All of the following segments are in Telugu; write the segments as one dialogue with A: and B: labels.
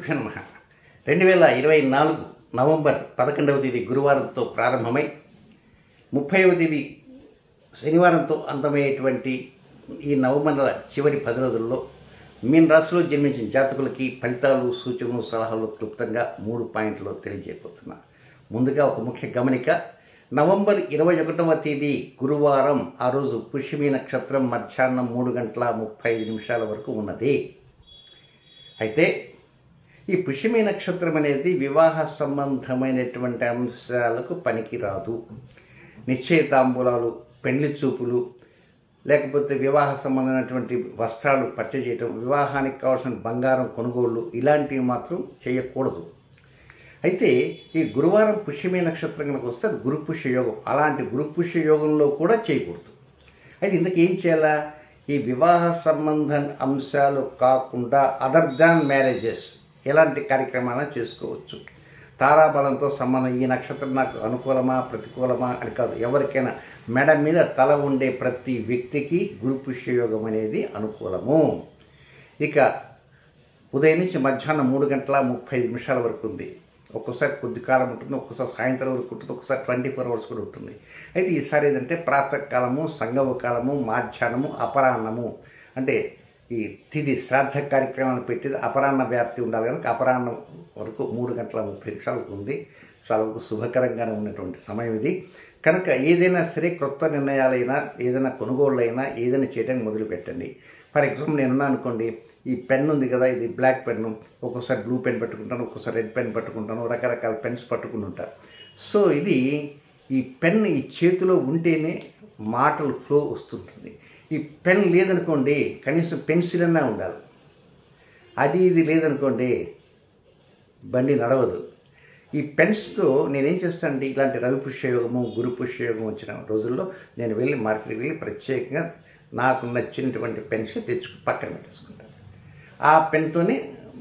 A: నమః 2024 నవంబర్ 11వ తేదీ గురువారంతో ప్రారంభమై 30వ తేదీ శనివారంతో అంతమయ్యేటువంటి ఈ నవమండల చివరి 10 రోజుల్లో మీన రాశిలో జన్మించిన జాతకులకి ఫలితాలు, సూచనలు, సలహాలు క్లుప్తంగా 3 పాయింట్లు తెలియజేయబోతున్నా. ముందుగా ఒక ముఖ్య గమనిక. నవంబర్ 21వ తేదీ గురువారం, ఆ రోజు పుష్యమి నక్షత్రం మధ్యాహ్నం 3:35 వరకు ఉన్నది. అయితే ఈ పుష్యమి నక్షత్రం అనేది వివాహ సంబంధమైనటువంటి అంశాలకు పనికిరాదు. నిశ్చయితాంబూలాలు, పెళ్లి చూపులు, లేకపోతే వివాహ సంబంధమైనటువంటి వస్త్రాలు పర్చేజ్ చేయటం, వివాహానికి కావాల్సిన బంగారం కొనుగోళ్ళు ఇలాంటివి మాత్రం చేయకూడదు. అయితే ఈ గురువారం పుష్యమి నక్షత్రం కనుక వస్తే అది గురుపుష్య యోగం. అలాంటి గురుపుష్య యోగంలో కూడా చేయకూడదు. అయితే ఇందుకు ఏం చేయాలా? ఈ వివాహ సంబంధ అంశాలు కాకుండా అదర్ దాన్ మ్యారేజెస్ ఎలాంటి కార్యక్రమాలను చేసుకోవచ్చు. తారాబలంతో సంబంధం, ఈ నక్షత్రం నాకు అనుకూలమా ప్రతికూలమా అని కాదు, ఎవరికైనా మెడ మీద తల ఉండే ప్రతి వ్యక్తికి గురుపుష్య యోగం అనేది అనుకూలము. ఇక ఉదయం నుంచి మధ్యాహ్నం 3:35 వరకు ఉంది. ఒక్కోసారి కొద్ది కాలం ఉంటుంది, ఒక్కోసారి సాయంత్రం వరకు ఉంటుంది, ఒక్కోసారి 24 hours కూడా ఉంటుంది. అయితే ఈసారి ఏదంటే ప్రాతకాలము, సంగమ కాలము, మాధ్యాహ్నము, అపరాహ్నము, అంటే ఈ తిథి శ్రాద్ధ కార్యక్రమాన్ని పెట్టేది అపరాహ్న వ్యాప్తి ఉండాలి కనుక అపరాహ్నం వరకు 3:30 ఉంది. చాలా వరకు శుభకరంగానే ఉన్నటువంటి సమయం ఇది. కనుక ఏదైనా సరే క్రొత్త నిర్ణయాలైనా, ఏదైనా కొనుగోళ్ళైనా, ఏదైనా చేయడానికి మొదలు పెట్టండి. ఫర్ ఎగ్జాంపుల్ నేనున్నా అనుకోండి, ఈ పెన్ ఉంది కదా, ఇది బ్లాక్ పెన్ను, ఒక్కోసారి బ్లూ పెన్ పట్టుకుంటాను, ఒక్కోసారి రెడ్ పెన్ పట్టుకుంటాను, రకరకాల పెన్స్ పట్టుకుని ఉంటాను. సో ఇది ఈ పెన్ ఈ చేతిలో ఉంటేనే మాటలు ఫ్లో వస్తుంటుంది. ఈ పెన్ లేదనుకోండి, కనీసం పెన్సిల్ అన్నా ఉండాలి. ఇది లేదనుకోండి బండి నడవదు. ఈ పెన్స్తో నేనేం చేస్తానంటే, ఇలాంటి రవి పుష్యయోగము, గురు పుష్యయోగం వచ్చిన రోజుల్లో నేను వెళ్ళి మార్కెట్కి వెళ్ళి ప్రత్యేకంగా నాకు నచ్చినటువంటి పెన్స్ పక్కన పెట్టేసుకుంటాను. ఆ పెన్తోనే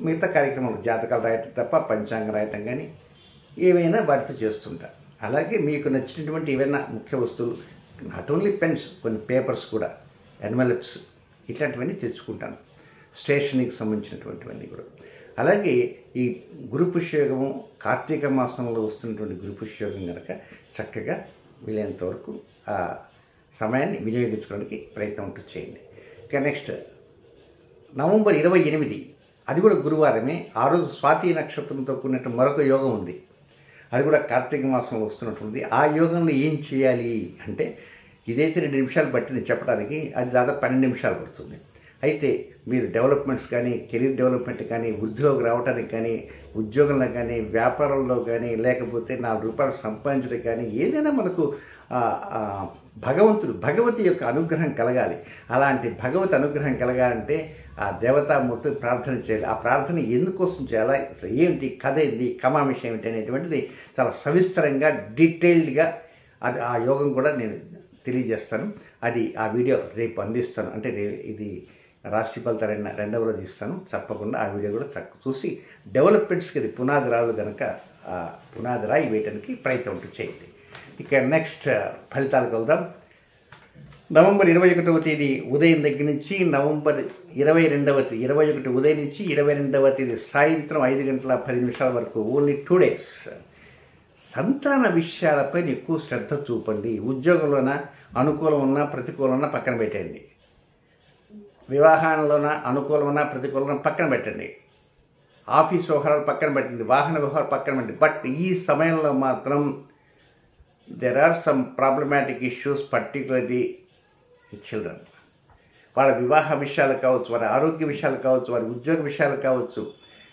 A: మిగతా కార్యక్రమాలు, జాతకాలు రాయటం తప్ప పంచాంగం రాయటం కానీ ఏవైనా వాటితో చేస్తుంటా. అలాగే మీకు నచ్చినటువంటి ఏవైనా ముఖ్య వస్తువులు, నాట్ ఓన్లీ పెన్స్, కొన్ని పేపర్స్ కూడా, ఎన్వెలప్స్ ఇట్లాంటివన్నీ తెచ్చుకుంటాను, స్టేషనరీకి సంబంధించినటువంటివన్నీ కూడా. అలాగే ఈ గురు పుష్యయోగము కార్తీక మాసంలో వస్తున్నటువంటి గురు పుష్యయోగం కనుక చక్కగా వీలైనంత వరకు ఆ సమయాన్ని వినియోగించుకోవడానికి ప్రయత్నం చేయండి. ఇక నెక్స్ట్ నవంబర్ 28, అది కూడా గురువారమే. ఆ రోజు స్వాతి నక్షత్రంతో కూడినట్టు మరొక యోగం ఉంది. అది కూడా కార్తీక మాసంలో వస్తున్నట్టుంది. ఆ యోగంలో ఏం చేయాలి అంటే, ఇదైతే 2 నిమిషాలు పట్టింది చెప్పడానికి, అది దాదాపు 12 నిమిషాలు పడుతుంది. అయితే మీరు డెవలప్మెంట్స్ కానీ, కెరీర్ డెవలప్మెంట్ కానీ, వృద్ధిలోకి రావడానికి కానీ, ఉద్యోగంలో కానీ, వ్యాపారంలో కానీ, లేకపోతే ₹4 సంపాదించడం కానీ, ఏదైనా మనకు భగవతి యొక్క అనుగ్రహం కలగాలి. అలాంటి భగవతి అనుగ్రహం కలగాలంటే ఆ దేవతామూర్తి ప్రార్థన చేయాలి. ఆ ప్రార్థన ఎందుకోసం చేయాలా, అసలు ఏంటి, కథ ఏంటి, కమామిషం ఏంటి అనేటువంటిది చాలా సవిస్తరంగా డీటెయిల్డ్గా అది ఆ యోగం కూడా నేను తెలియజేస్తాను. అది ఆ వీడియో రేపు అందిస్తాను. అంటే ఇది రాశి ఫలితాలు రెండవ రోజు ఇస్తాను. తప్పకుండా ఆ వీడియో కూడా చూసి డెవలప్మెంట్స్కి ఇది పునాది రాళ్ళు కనుక పునాది రాయి వేయడానికి ప్రయత్నం చేయండి. ఇక నెక్స్ట్ ఫలితాలకు వెళ్దాం. నవంబర్ 21వ తేదీ ఉదయం దగ్గర నుంచి నవంబర్ 21 ఉదయం నుంచి 22వ తేదీ సాయంత్రం 5:10 వరకు, ఓన్లీ 2 days సంతాన విషయాలపై ఎక్కువ శ్రద్ధ చూపండి. ఉద్యోగంలోన అనుకూలం ఉన్నా ప్రతికూలం ఉన్నా పక్కన పెట్టండి. వివాహంలోన అనుకూలం ఉన్నా ప్రతికూలం ఉన్నా పక్కన పెట్టండి. ఆఫీస్ వ్యవహారాలు పక్కన పెట్టండి. వాహన వ్యవహారాలు పక్కన పెట్టండి. బట్ ఈ సమయంలో మాత్రం there are some problematic issues, particularly children. వాళ్ళ వివాహ విషయాలు కావచ్చు, వారి ఆరోగ్య విషయాలు కావచ్చు, వారి ఉద్యోగ విషయాలు కావచ్చు,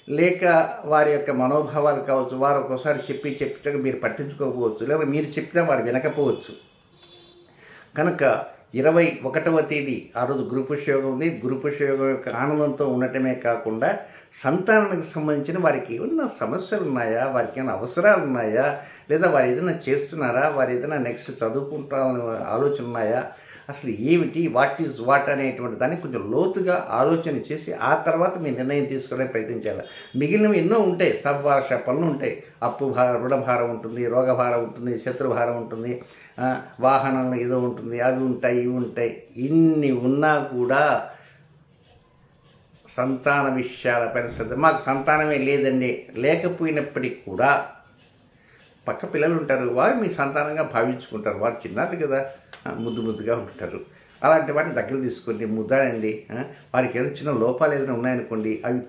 A: లేక వారి యొక్క మనోభావాలు కావచ్చు. వారు ఒక్కోసారి చెప్పితే మీరు పట్టించుకోకపోవచ్చు, లేదా మీరు చెప్పినా వారు వినకపోవచ్చు. కనుక 21వ తేదీ ఆ రోజు గురుపుష్యయోగం ఉంది. గురుపుష్యయోగం యొక్క ఆనందంతో ఉండటమే కాకుండా సంతానానికి సంబంధించిన వారికి ఏమన్నా సమస్యలు ఉన్నాయా, వారికి ఏమైనా అవసరాలు ఉన్నాయా, లేదా వారు ఏదైనా చేస్తున్నారా, వారు ఏదైనా నెక్స్ట్ చదువుకుంటామని ఆలోచన ఉన్నాయా, అసలు ఏమిటి, వాట్ ఈజ్ వాట్ అనేటువంటి దాన్ని కొంచెం లోతుగా ఆలోచన చేసి ఆ తర్వాత మీ నిర్ణయం తీసుకోవడానికి ప్రయత్నించాలి. మిగిలినవి ఎన్నో ఉంటాయి, సద్వార్ష పనులు ఉంటాయి. అప్పు భారం, రుణభారం ఉంటుంది, రోగభారం ఉంటుంది, శత్రుభారం ఉంటుంది, వాహనంలో ఏదో ఉంటుంది, అవి ఉంటాయి, ఇవి ఉంటాయి. ఇన్ని ఉన్నా కూడా సంతాన విషయాలపైన శ్రద్ధ. మాకు సంతానమే లేదండి, లేకపోయినప్పటికీ కూడా పక్క పిల్లలు ఉంటారు, వారు మీ సంతానంగా భావించుకుంటారు. వారు చిన్నారు కదా, ముద్దుగా ఉంటారు. అలాంటి వాటిని దగ్గర తీసుకొని ముద్దాడండి. వారికి ఏదో చిన్న లోపాలు ఏదైనా ఉన్నాయనుకోండి, అవి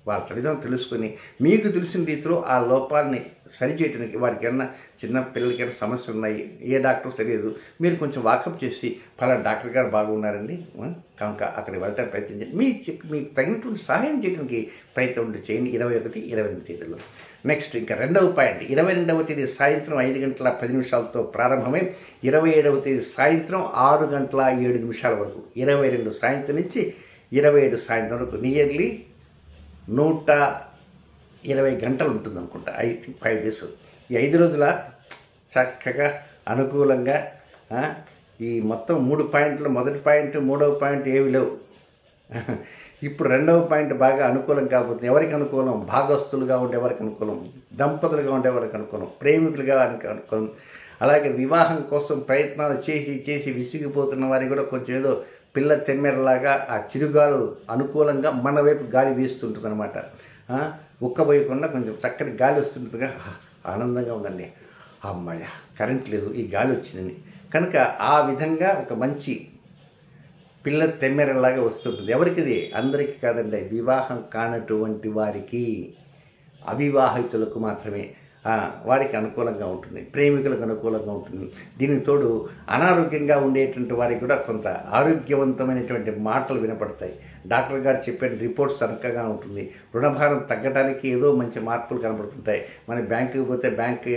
A: వాళ్ళ తల్లిదండ్రులు తెలుసుకొని మీకు తెలిసిన రీతిలో ఆ లోపాలని సరిచేయడానికి, వారికి ఏమన్నా చిన్న పిల్లలకి ఏమైనా సమస్యలు ఉన్నాయి, ఏ డాక్టర్ తెలియదు, మీరు కొంచెం వాకప్ చేసి ఫలానా డాక్టర్ గారు బాగున్నారండి కనుక అక్కడికి వెళ్ళడానికి ప్రయత్నం చేయండి. మీకు తగినటువంటి సహాయం చేయడానికి ప్రయత్నం చేయండి 21, 28 తేదీలో. నెక్స్ట్ ఇంకా రెండవ పాయింట్, 22వ తేదీ సాయంత్రం 5:10 ప్రారంభమై 27వ తేదీ సాయంత్రం 6:07 వరకు, 22 సాయంత్రం నుంచి 27 సాయంత్రం వరకు నియర్లీ 120 గంటలు ఉంటుంది అనుకుంటా. I think 5 days. ఈ 5 రోజుల చక్కగా అనుకూలంగా ఈ మొత్తం 3 పాయింట్లు, మొదటి పాయింట్, మూడవ పాయింట్ ఏవి లేవు. ఇప్పుడు రెండవ పాయింట్ బాగా అనుకూలం కాబోతుంది. ఎవరికి అనుకూలం? భాగస్తులుగా ఉండేవారికి అనుకూలం, దంపతులుగా ఉండేవారికి అనుకూలం, ప్రేమికులుగా అనుకూలం. అలాగే వివాహం కోసం ప్రయత్నాలు చేసి విసిగిపోతున్న వారికి కూడా కొంచెం ఏదో పిల్ల తెమ్మెరలాగా ఆ చిరుగాలు అనుకూలంగా మన వైపు గాలి వీస్తుంటుంది అనమాట. ఉక్కబోయకుండా కొంచెం చక్కటి గాలి వస్తుంటుందిగా ఆనందంగా ఉందండి. అమ్మాయ కరెంట్ లేదు, ఈ గాలి వచ్చిందని కనుక ఆ విధంగా ఒక మంచి పిల్ల తెమ్మెరలాగా వస్తుంటుంది. ఎవరికిది? అందరికీ కాదండి, వివాహం కానటువంటి వారికి, అవివాహితులకు మాత్రమే వారికి అనుకూలంగా ఉంటుంది, ప్రేమికులకు అనుకూలంగా ఉంటుంది. దీనికి తోడు అనారోగ్యంగా ఉండేటువంటి వారికి కూడా కొంత ఆరోగ్యవంతమైనటువంటి మాటలు వినపడతాయి. డాక్టర్ గారు చెప్పిన రిపోర్ట్స్ చక్కగా ఉంటుంది. రుణభారం తగ్గడానికి ఏదో మంచి మార్పులు కనపడుతుంటాయి. మన బ్యాంకుకి పోతే బ్యాంక్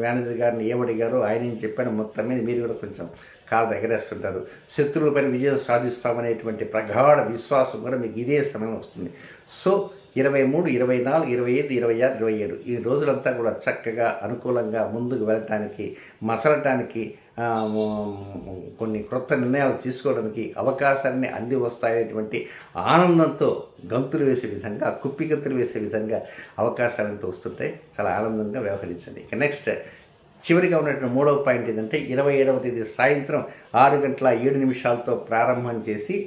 A: మేనేజర్ గారిని ఏమడిగారో ఆయన ఏం చెప్పాను మొత్తం మీద మీరు కూడా కొంచెం కాళ్ళు ఎగరేస్తుంటారు. శత్రువులపైన విజయం సాధిస్తామనేటువంటి ప్రగాఢ విశ్వాసం కూడా మీకు ఇదే సమయం వస్తుంది. సో 23, 24, 25, 26, 27 ఈ రోజులంతా కూడా చక్కగా అనుకూలంగా ముందుకు వెళ్ళటానికి, మసలటానికి, కొన్ని క్రొత్త నిర్ణయాలు తీసుకోవడానికి అవకాశాన్ని అంది వస్తాయనేటువంటి ఆనందంతో గంతులు వేసే విధంగా, కుప్పిగంతులు వేసే విధంగా అవకాశాలంటూ వస్తుంటాయి. చాలా ఆనందంగా వ్యవహరించండి. ఇక నెక్స్ట్ చివరిగా ఉన్నటువంటి మూడవ పాయింట్ ఏంటంటే 27వ తేదీ సాయంత్రం 6:07 ప్రారంభం చేసి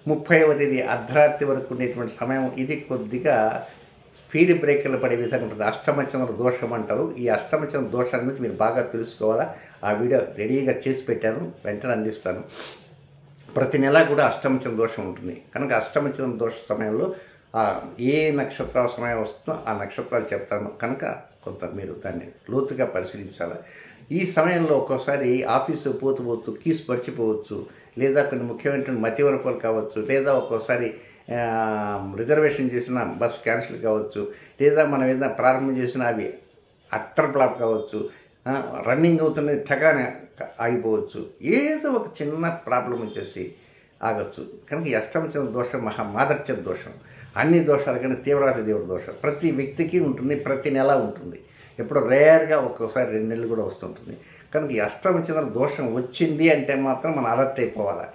A: 30వ తేదీ అర్ధరాత్రి వరకు ఉండేటువంటి సమయం. ఇది కొద్దిగా స్పీడ్ బ్రేకర్లు పడే విధంగా ఉంటుంది. అష్టమచంద్ర దోషం అంటారు. ఈ అష్టమచంద్ర దోషాన్ని గురించి మీరు బాగా తెలుసుకోవాలా. ఆ వీడియో రెడీగా చేసి పెట్టాను, వెంటనే అందిస్తాను. ప్రతి నెల కూడా అష్టమచంద్ర దోషం ఉంటుంది కనుక అష్టమచంద్ర దోష సమయంలో ఏ నక్షత్రాల సమయం వస్తుందో ఆ నక్షత్రాలు చెప్తాను కనుక కొంత మీరు దాన్ని లోతుగా పరిశీలించాలి. ఈ సమయంలో ఒక్కోసారి ఆఫీసు పోతూ కీస్ మర్చిపోవచ్చు, లేదా కొన్ని ముఖ్యమైనటువంటి మతివరపాలు కావచ్చు, లేదా ఒక్కోసారి రిజర్వేషన్ చేసిన బస్ క్యాన్సిల్ కావచ్చు, లేదా మనం ఏదైనా ప్రారంభం చేసినా అవి అట్టర్ బ్లాక్ కావచ్చు, రన్నింగ్ అవుతున్నది టగానే ఆగిపోవచ్చు, ఏదో ఒక చిన్న ప్రాబ్లం వచ్చేసి ఆగచ్చు. కనుక ఈ అష్టమచంద్ర దోషం మాదర్చ దోషం. అన్ని దోషాల కన్నా తీవ్రవాది దేవుడి దోషం ప్రతి వ్యక్తికి ఉంటుంది, ప్రతి నెల ఉంటుంది. ఎప్పుడో రేర్గా ఒక్కోసారి 2 నెలలు కూడా వస్తుంటుంది. కనుక ఈ అష్టమచంద్ర దోషం వచ్చింది అంటే మాత్రం మనం అలర్ట్ అయిపోవాలి.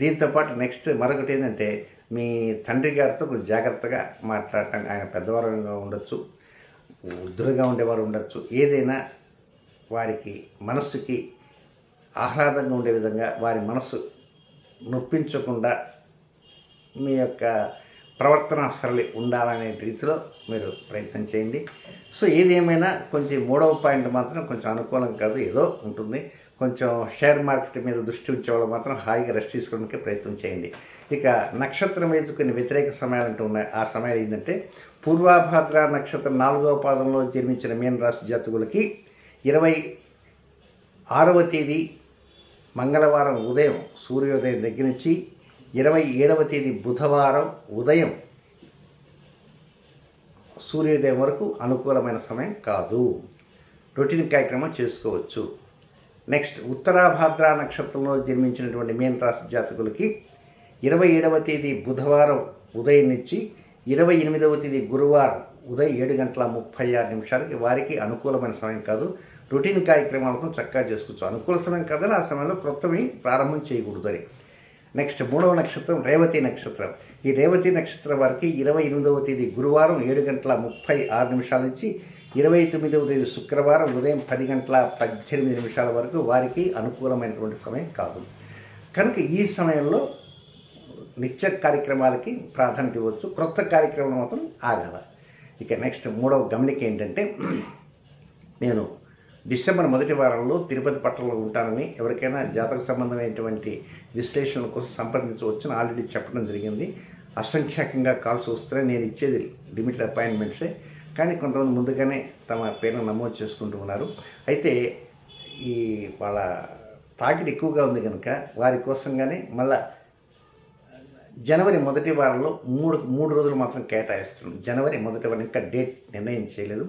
A: దీంతోపాటు నెక్స్ట్ మరొకటి ఏంటంటే మీ తండ్రి గారితో కొంచెం జాగ్రత్తగా మాట్లాడటం. ఆయన పెద్దవారుగా ఉండొచ్చు, వృద్ధులుగా ఉండేవారు ఉండొచ్చు. ఏదైనా వారికి మనస్సుకి ఆహ్లాదంగా ఉండే విధంగా, వారి మనస్సు నొప్పించకుండా మీ యొక్క ప్రవర్తన సరళి ఉండాలనే రీతిలో మీరు ప్రయత్నం చేయండి. సో ఏదేమైనా కొంచెం మూడవ పాయింట్ మాత్రం కొంచెం అనుకూలం కాదు, ఏదో ఉంటుంది. కొంచెం షేర్ మార్కెట్ మీద దృష్టి ఉంచే వాళ్ళు మాత్రం హాయిగా రెస్ట్ తీసుకోవడానికి ప్రయత్నం చేయండి. ఇక నక్షత్రం వేసి కొన్ని వ్యతిరేక సమయాలు అంటూ ఉన్నాయి. ఆ సమయాలు ఏంటంటే పూర్వాభాద్ర నక్షత్రం 4వ పాదంలో జన్మించిన మీన రాశి జాతకులకి 26వ తేదీ మంగళవారం ఉదయం సూర్యోదయం దగ్గర నుంచి 27వ తేదీ బుధవారం ఉదయం సూర్యోదయం వరకు అనుకూలమైన సమయం కాదు. రొటీన్ కార్యక్రమం చేసుకోవచ్చు. నెక్స్ట్ ఉత్తరాభాద్ర నక్షత్రంలో జన్మించినటువంటి మీన రాశి జాతకులకి 27వ తేదీ బుధవారం ఉదయం నుంచి 28వ తేదీ గురువారం ఉదయం 7:36 వారికి అనుకూలమైన సమయం కాదు. రొటీన్ కార్యక్రమాలతో చక్కగా చేసుకోవచ్చు. అనుకూల సమయం కాదని ఆ సమయంలో క్రొత్తవి ప్రారంభం చేయకూడదు అని. నెక్స్ట్ 3వ నక్షత్రం రేవతి నక్షత్రం. ఈ రేవతి నక్షత్రం వారికి 28వ తేదీ గురువారం 7:36 నుంచి 29వ తేదీ శుక్రవారం ఉదయం 10:18 వరకు వారికి అనుకూలమైనటువంటి సమయం కాదు. కనుక ఈ సమయంలో నిత్య కార్యక్రమాలకి ప్రాధాన్యత ఇవ్వచ్చు, క్రొత్త కార్యక్రమాలు మాత్రం ఆగాల. ఇక నెక్స్ట్ మూడవ గమనిక ఏంటంటే, నేను డిసెంబర్ మొదటి వారంలో తిరుపతి పట్టణంలో ఉంటానని ఎవరికైనా జాతక సంబంధమైనటువంటి విశ్లేషణల కోసం సంప్రదించవచ్చని ఆల్రెడీ చెప్పడం జరిగింది. అసంఖ్యాకంగా కాల్స్ వస్తున్నాయి. నేను ఇచ్చేది లిమిటెడ్ అపాయింట్మెంట్సే, కానీ కొంతమంది ముందుగానే తమ పేరును నమోదు చేసుకుంటూ ఉన్నారు. అయితే ఈ వాళ్ళ తాకిడి ఎక్కువగా ఉంది కనుక వారి కోసంగానే మళ్ళా జనవరి మొదటి వారంలో మూడు రోజులు మాత్రం కేటాయిస్తున్నాం. జనవరి మొదటి వారం ఇంకా డేట్ నిర్ణయం చేయలేదు,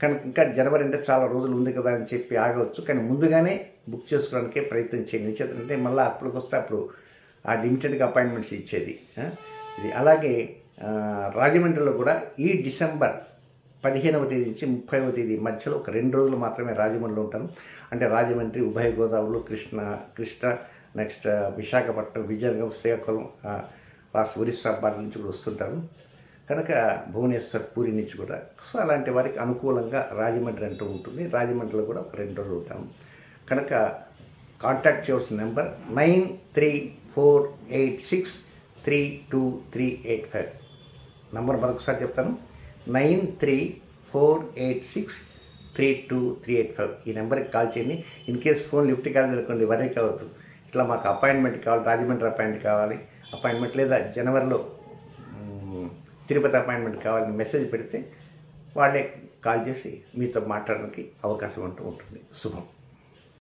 A: కానీ ఇంకా జనవరి అంటే చాలా రోజులు ఉంది కదా అని చెప్పి ఆగవచ్చు, కానీ ముందుగానే బుక్ చేసుకోవడానికే ప్రయత్నం చేయండి. ఎందుకంటే మళ్ళీ అప్పటికి వస్తే అప్పుడు ఆ లిమిటెడ్గా అపాయింట్మెంట్స్ ఇచ్చేది ఇది. అలాగే రాజమండ్రిలో కూడా ఈ డిసెంబర్ 15వ తేదీ నుంచి 30వ తేదీ మధ్యలో ఒక 2 రోజులు మాత్రమే రాజమండ్రిలో ఉంటాను. అంటే రాజమండ్రి, ఉభయ గోదావరిలో కృష్ణ నెక్స్ట్ విశాఖపట్నం, విజయనగరం, శ్రీకాకుళం, ఒరిస్సా బార్డర్ నుంచి కూడా వస్తుంటారు కనుక భువనేశ్వర్, పూరి నుంచి కూడా. సో అలాంటి వారికి అనుకూలంగా రాజమండ్రి అంటూ ఉంటుంది. రాజమండ్రిలో కూడా ఒక 2 రోజులు ఉంటాము కనుక కాంటాక్ట్ చేయవలసిన నెంబర్ 9348632385. నంబర్ మరొకసారి చెప్తాను, 9348632385. ఈ నెంబర్కి కాల్ చేయండి. ఇన్ కేస్ ఫోన్ లిఫ్ట్ కాలేదనుకోండి, వరే కావద్దు. ఇట్లా మాకు అపాయింట్మెంట్ కావాలి, రాజమండ్రి అపాయింట్మెంట్ లేదా జనవరిలో తిరుపతి అపాయింట్మెంట్ కావాలని మెసేజ్ పెడితే వాళ్ళే కాల్ చేసి మీతో మాట్లాడడానికి అవకాశం అంటూ ఉంటుంది. శుభం.